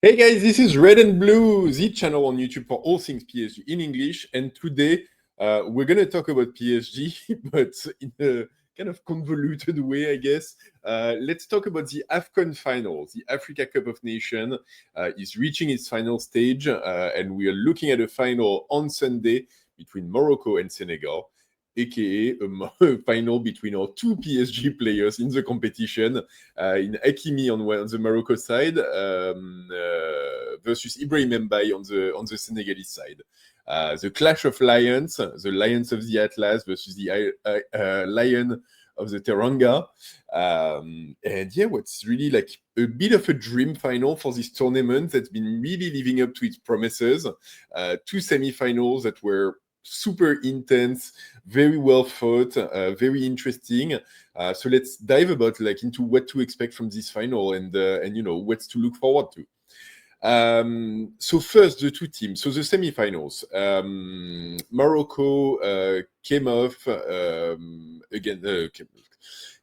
Hey guys, this is Red and Blue, the channel on YouTube for all things PSG in English. And today we're going to talk about PSG, but in a kind of convoluted way, I guess. Let's talk about the AFCON final. The Africa Cup of Nations is reaching its final stage, and we are looking at a final on Sunday between Morocco and Senegal, aka a final between our two PSG players in the competition, in Hakimi on the Morocco side, versus Ibrahim Mbaye on the Senegalese side. The clash of lions, the lions of the Atlas versus the lion of the Teranga. And yeah, what's really like a bit of a dream final for this tournament that's been really living up to its promises. Two semi-finals that were super intense, very well fought, very interesting. So let's dive into what to expect from this final and what's to look forward to. So first, the two teams. So the semi-finals. Morocco came off again,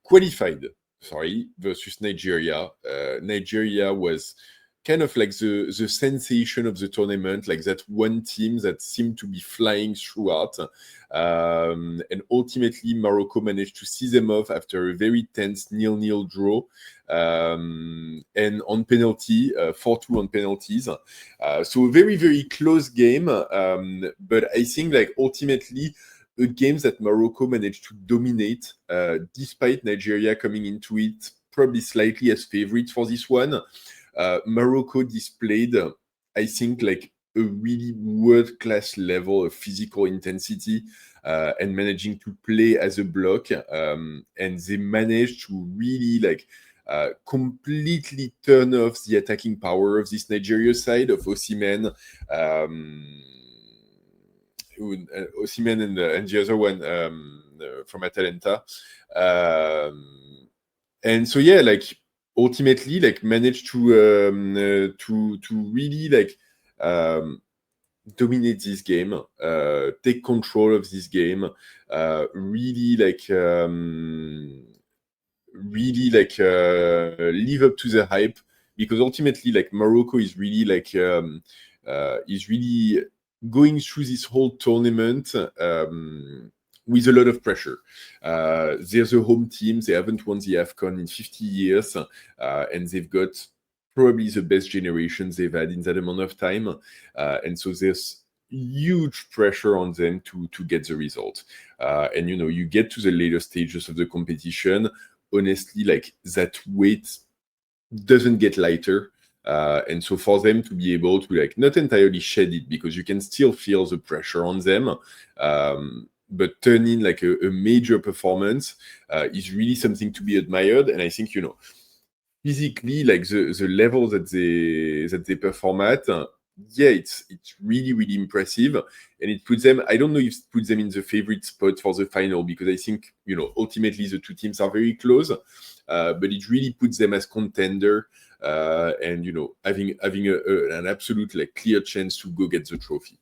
qualified. Sorry, versus Nigeria. Nigeria was kind of like the sensation of the tournament, like that one team that seemed to be flying throughout. And ultimately, Morocco managed to see them off after a very tense 0-0 draw. And on penalty, 4-2 on penalties. So a very, very close game. But I think like ultimately, a game that Morocco managed to dominate, despite Nigeria coming into it probably slightly as favorites for this one. Morocco displayed, I think, like a really world-class level of physical intensity and managing to play as a block. And they managed to really completely turn off the attacking power of this Nigeria side of Osimhen. Osimhen and the other one from Atalanta. And so, yeah, like ultimately managed to really dominate this game, take control of this game, really live up to the hype, because ultimately Morocco is really going through this whole tournament with a lot of pressure. They're the home team. They haven't won the AFCON in 50 years, and they've got probably the best generations they've had in that amount of time. And so there's huge pressure on them to get the result. And, you get to the later stages of the competition, honestly, that weight doesn't get lighter. And so for them to be able to not entirely shed it, because you can still feel the pressure on them, but turn in a major performance is really something to be admired. And I think, physically, the level that they perform at, yeah, it's really, really impressive. And it puts them, I don't know if it puts them in the favorite spot for the final, because I think, ultimately the two teams are very close, but it really puts them as contender, and, having an absolute clear chance to go get the trophy.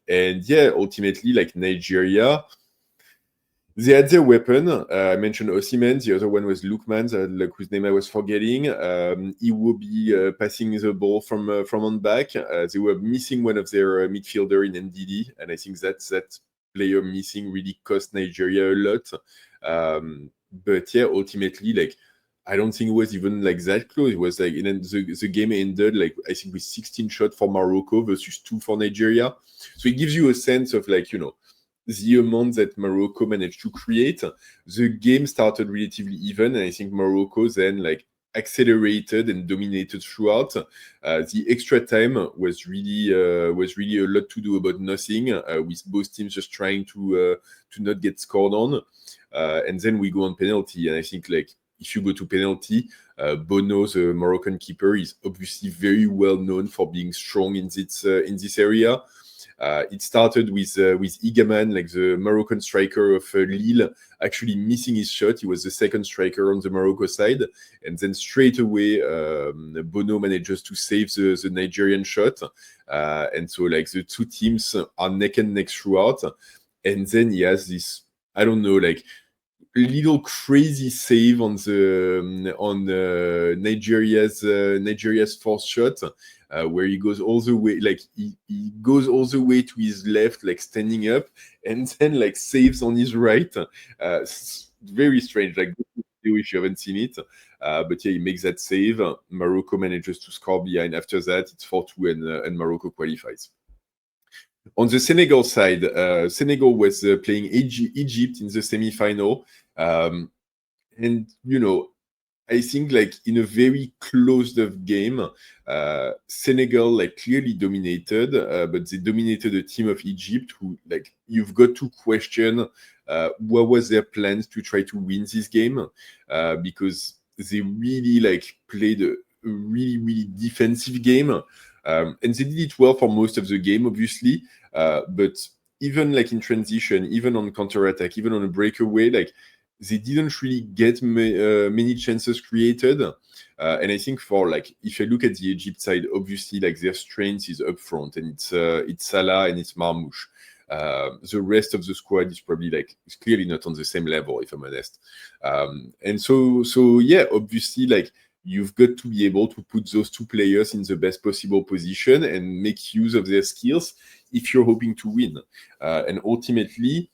And yeah, ultimately, Nigeria, they had their weapon. I mentioned Osimhen. The other one was Lookman, whose name I was forgetting. He will be passing the ball from on back. They were missing one of their midfielder in NDD, and I think that player missing really cost Nigeria a lot. But yeah, ultimately, I don't think it was even that close. It was the game ended I think with 16 shots for Morocco versus 2 for Nigeria. So it gives you a sense of the amount that Morocco managed to create. The game started relatively even, and I think Morocco then accelerated and dominated throughout. The extra time was really a lot to do about nothing, with both teams just trying to not get scored on. And then we go on penalty, and I think if you go to penalty, Bono, the Moroccan keeper, is obviously very well known for being strong in this area. It started with Igaman, the Moroccan striker of Lille, actually missing his shot. He was the second striker on the Morocco side. And then straight away, Bono manages to save the Nigerian shot. And so the two teams are neck and neck throughout. And then he has this, I don't know, little crazy save on Nigeria's fourth shot, where he goes all the way, like he goes all the way to his left, like standing up, and then like saves on his right. Very strange, like if you haven't seen it. But yeah, he makes that save. Morocco manages to score behind. After that, it's 4-2, and Morocco qualifies. On the Senegal side, Senegal was playing Egypt in the semi-final. And, I think like in a very closed up game, Senegal like clearly dominated, but they dominated a team of Egypt who like you've got to question what was their plans to try to win this game, because they really like played a really really defensive game, and they did it well for most of the game, obviously, but even like in transition, even on counter attack, even on a breakaway, like they didn't really get many chances created. And I think for like, if you look at the Egypt side, obviously like their strength is up front, and it's Salah and it's Marmoush. The rest of the squad is probably like, it's clearly not on the same level, if I'm honest. And so yeah, obviously like you've got to be able to put those two players in the best possible position and make use of their skills if you're hoping to win. And ultimately,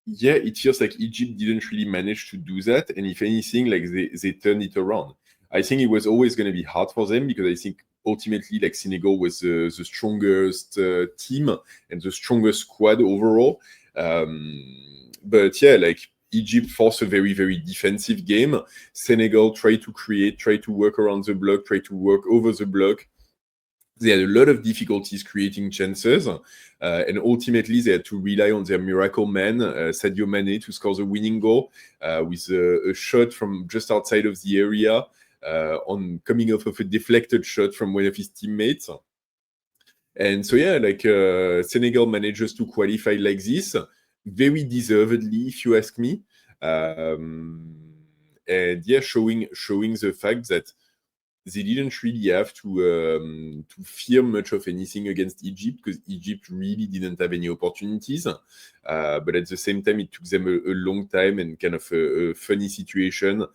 yeah, it feels like Egypt didn't really manage to do that. And if anything, like they turned it around. I think it was always going to be hard for them, because I think ultimately, like Senegal was the strongest team and the strongest squad overall. But yeah, like Egypt forced a very, very defensive game. Senegal tried to create, tried to work around the block, tried to work over the block. They had a lot of difficulties creating chances, and ultimately they had to rely on their miracle man, Sadio Mané, to score the winning goal with a shot from just outside of the area, on coming off of a deflected shot from one of his teammates. And so yeah, like Senegal manages to qualify like this, very deservedly, if you ask me. And yeah, showing the fact that they didn't really have to fear much of anything against Egypt, because Egypt really didn't have any opportunities. But at the same time, it took them a long time and kind of a funny situation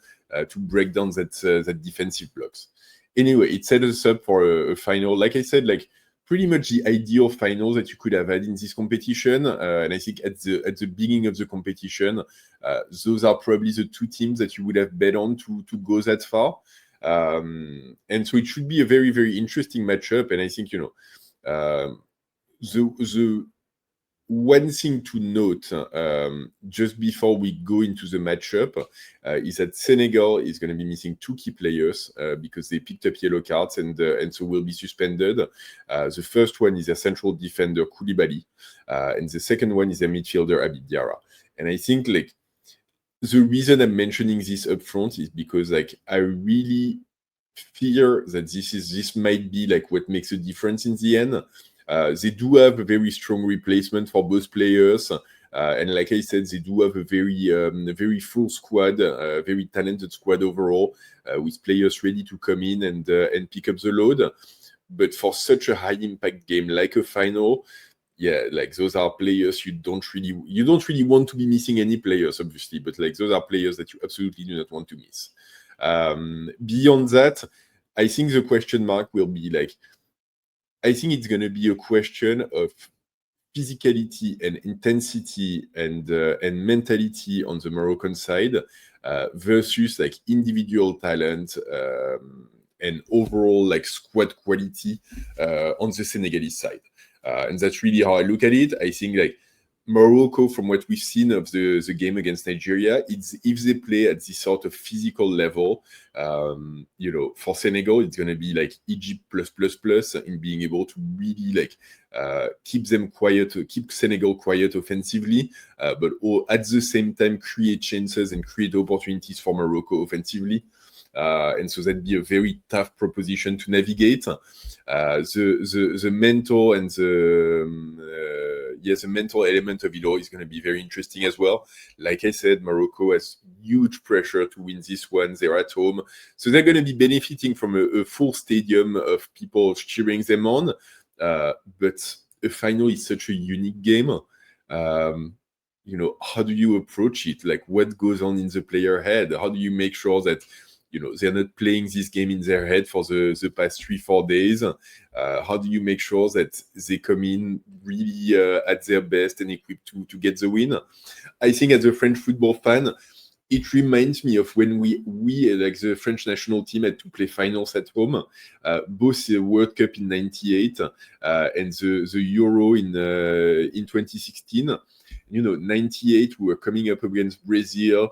to break down that defensive blocks. Anyway, it set us up for a final. Like I said, like pretty much the ideal final that you could have had in this competition. And I think at the beginning of the competition, those are probably the two teams that you would have bet on to go that far. And so it should be a very, very interesting matchup. And I think, the one thing to note, just before we go into the matchup, is that Senegal is going to be missing two key players because they picked up yellow cards, and so will be suspended. The first one is a central defender, Koulibaly, and the second one is a midfielder, Diarra. And I think like the reason I'm mentioning this up front is because like I really fear that this might be like what makes a difference in the end. They do have a very strong replacement for both players, and like I said, they do have a very full squad, very talented squad overall, with players ready to come in and pick up the load. But for such a high impact game like a final, yeah, like those are players you don't really want to be missing any players, obviously, but like those are players that you absolutely do not want to miss. Beyond that, I think the question mark will be like, I think it's going to be a question of physicality and intensity and mentality on the Moroccan side versus like individual talent and overall like squad quality on the Senegalese side. And that's really how I look at it. I think like Morocco, from what we've seen of the game against Nigeria, it's if they play at this sort of physical level, for Senegal, it's going to be like Egypt plus in being able to really like keep them quiet, keep Senegal quiet offensively, but at the same time create chances and create opportunities for Morocco offensively. And so that'd be a very tough proposition to navigate. The mental and the mental element of it all is going to be very interesting as well. Like I said, Morocco has huge pressure to win this one. They're at home, so they're going to be benefiting from a full stadium of people cheering them on. But a final is such a unique game. how do you approach it? Like, what goes on in the player head? How do you make sure that they're not playing this game in their head for the past 3-4 days? How do you make sure that they come in really at their best and equipped to get the win? I think as a French football fan, it reminds me of when we like the French national team had to play finals at home, both the World Cup in '98 and the Euro in 2016. 98 we were coming up against Brazil.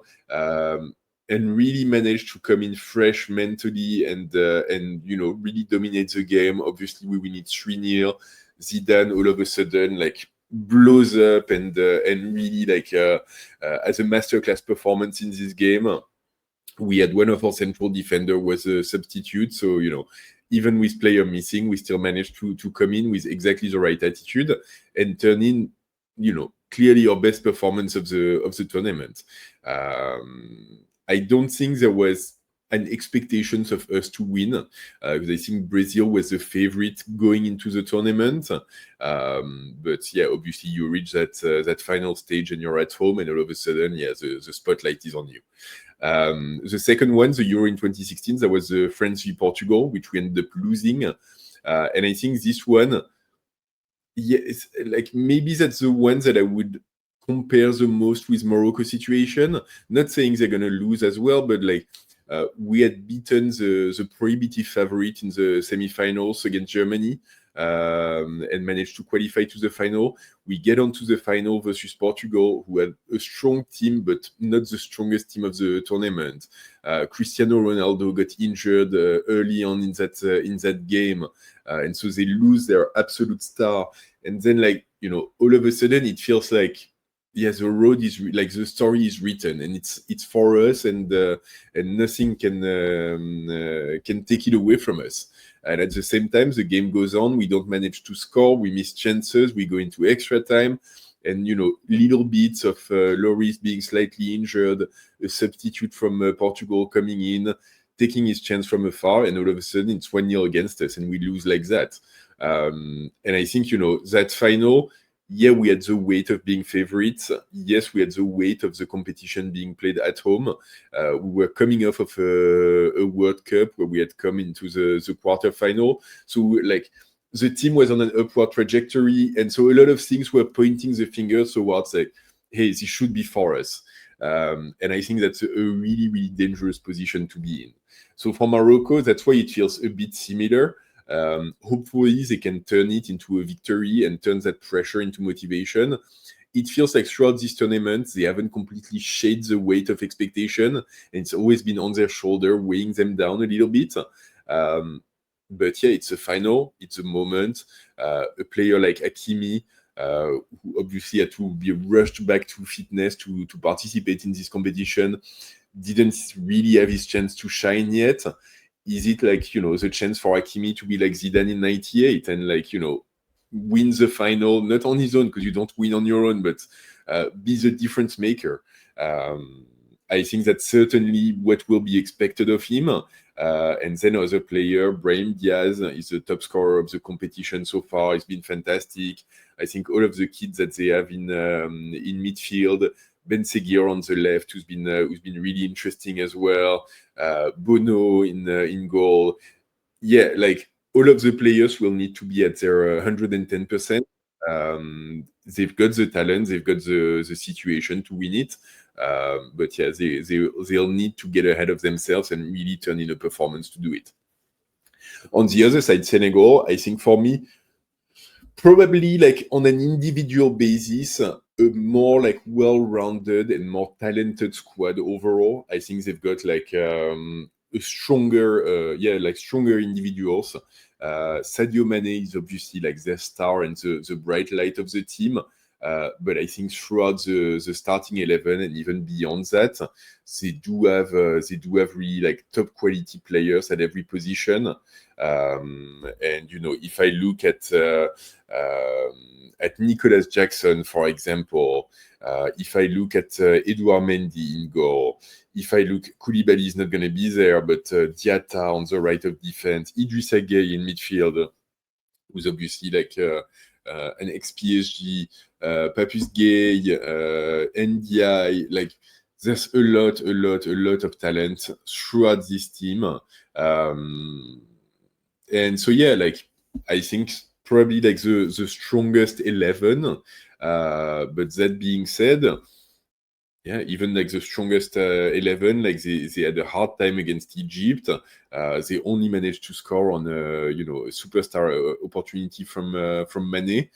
And really managed to come in fresh mentally and really dominate the game. Obviously, we win it 3-0. Zidane all of a sudden like blows up and really like as a masterclass performance in this game. We had one of our central defender was a substitute, so even with player missing, we still managed to come in with exactly the right attitude and turn in clearly our best performance of the tournament. I don't think there was an expectations of us to win because I think Brazil was the favorite going into the tournament. But yeah, obviously you reach that final stage and you're at home, and all of a sudden, the spotlight is on you. The second one, the Euro in 2016, that was France v Portugal, which we ended up losing. And I think this one, it's like maybe that's the one that I would compare the most with Morocco situation. Not saying they're gonna lose as well, but like we had beaten the prohibitive favorite in the semi-finals against Germany and managed to qualify to the final. We get onto the final versus Portugal, who had a strong team, but not the strongest team of the tournament. Cristiano Ronaldo got injured early on in that game, and so they lose their absolute star. And then, all of a sudden, it feels like the road is like the story is written, and it's for us, and nothing can take it away from us. And at the same time, the game goes on. We don't manage to score. We miss chances. We go into extra time, and little bits of Lloris being slightly injured, a substitute from Portugal coming in, taking his chance from afar, and all of a sudden it's 1-0 against us, and we lose like that. And I think that final. Yeah, we had the weight of being favorites. Yes, we had the weight of the competition being played at home. We were coming off of a World Cup where we had come into the quarterfinal. So, the team was on an upward trajectory. And so a lot of things were pointing the finger towards, hey, this should be for us. And I think that's a really, really dangerous position to be in. So for Morocco, that's why it feels a bit similar. Hopefully they can turn it into a victory and turn that pressure into motivation. It feels like throughout this tournament, they haven't completely shaded the weight of expectation, and it's always been on their shoulder, weighing them down a little bit. But yeah, it's a final, it's a moment. A player like Hakimi, who obviously had to be rushed back to fitness to participate in this competition, didn't really have his chance to shine yet. Is it the chance for Hakimi to be like Zidane in '98 and win the final, not on his own, because you don't win on your own, but be the difference maker? I think that's certainly what will be expected of him. And then other player, Brahim Diaz, is the top scorer of the competition so far. He's been fantastic. I think all of the kids that they have in midfield, Ben Seguir on the left, who's been really interesting as well. Bono in goal. Yeah, all of the players will need to be at their 110%. They've got the talent, they've got the situation to win it. But yeah, they'll need to get ahead of themselves and really turn in a performance to do it. On the other side, Senegal, I think for me, probably on an individual basis, a more well-rounded and more talented squad overall. I think they've got a stronger, stronger individuals. Sadio Mané is obviously their star and the bright light of the team. But I think throughout the starting 11 and even beyond that, they do have really top quality players at every position. And if I look at Nicolas Jackson, for example, if I look at Edouard Mendy in goal, if I look, Koulibaly is not going to be there, but Diarra on the right of defense, Idrissa Gueye in midfield, who's obviously an ex-PSG, Papus Gay, NDI, like there's a lot of talent throughout this team. And so yeah, like I think probably like the strongest 11. But that being said, yeah, even like the strongest 11, like they had a hard time against Egypt. They only managed to score on a superstar opportunity from Mané.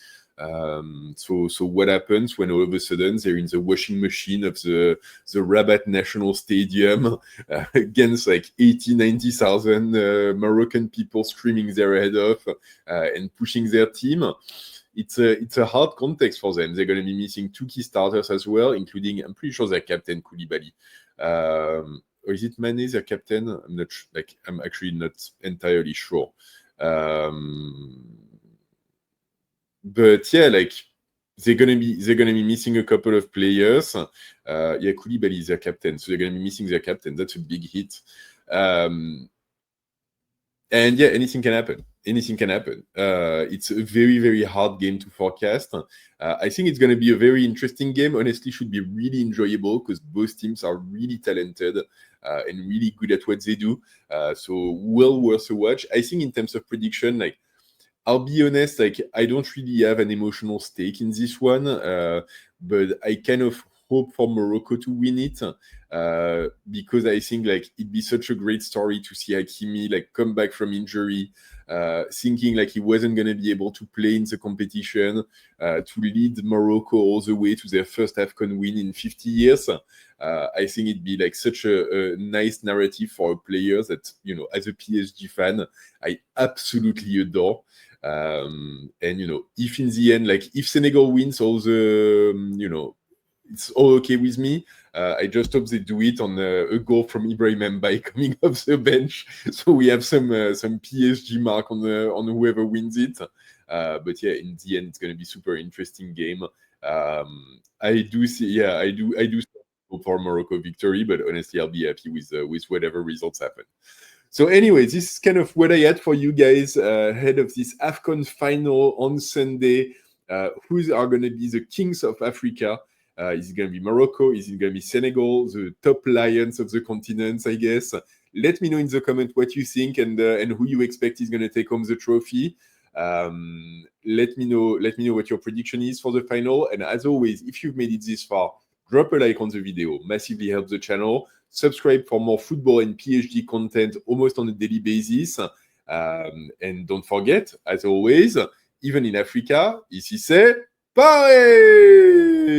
So what happens when all of a sudden they're in the washing machine of the Rabat National Stadium against like 90,000 Moroccan people screaming their head off and pushing their team? It's a hard context for them. They're going to be missing 2 key starters as well, including, I'm pretty sure, their captain Koulibaly. Or is it Mané, their captain? I'm not like I'm actually not entirely sure. But yeah, like they're gonna be missing a couple of players. Yeah, Koulibaly is their captain, so they're gonna be missing their captain. That's a big hit. And yeah, anything can happen. Anything can happen. It's a very hard game to forecast. I think it's going to be a very interesting game. Honestly, should be really enjoyable because both teams are really talented and really good at what they do. So well worth a watch. I think in terms of prediction, like I'll be honest, like I don't really have an emotional stake in this one, but I kind of hope for Morocco to win it because I think like it'd be such a great story to see Hakimi like come back from injury, thinking like he wasn't going to be able to play in the competition, to lead Morocco all the way to their first AFCON win in 50 years. I think it'd be like such a nice narrative for a player that, as a PSG fan, I absolutely adore. And if in the end, like if Senegal wins all the, it's all okay with me. I just hope they do it on a goal from Ibrahim Mbaye coming off the bench, so we have some PSG mark on whoever wins it. But yeah, in the end, it's going to be super interesting game. I do hope for Morocco victory, but honestly, I'll be happy with whatever results happen. So anyway, this is kind of what I had for you guys ahead of this AFCON final on Sunday. Who are going to be the kings of Africa? Is it going to be Morocco? Is it going to be Senegal? The top lions of the continent, I guess. Let me know in the comment what you think and who you expect is going to take home the trophy. Let me know what your prediction is for the final. And as always, if you've made it this far, drop a like on the video. Massively helps the channel. Subscribe for more football and PSG content almost on a daily basis. And don't forget, as always, even in Africa, ici c'est pareil!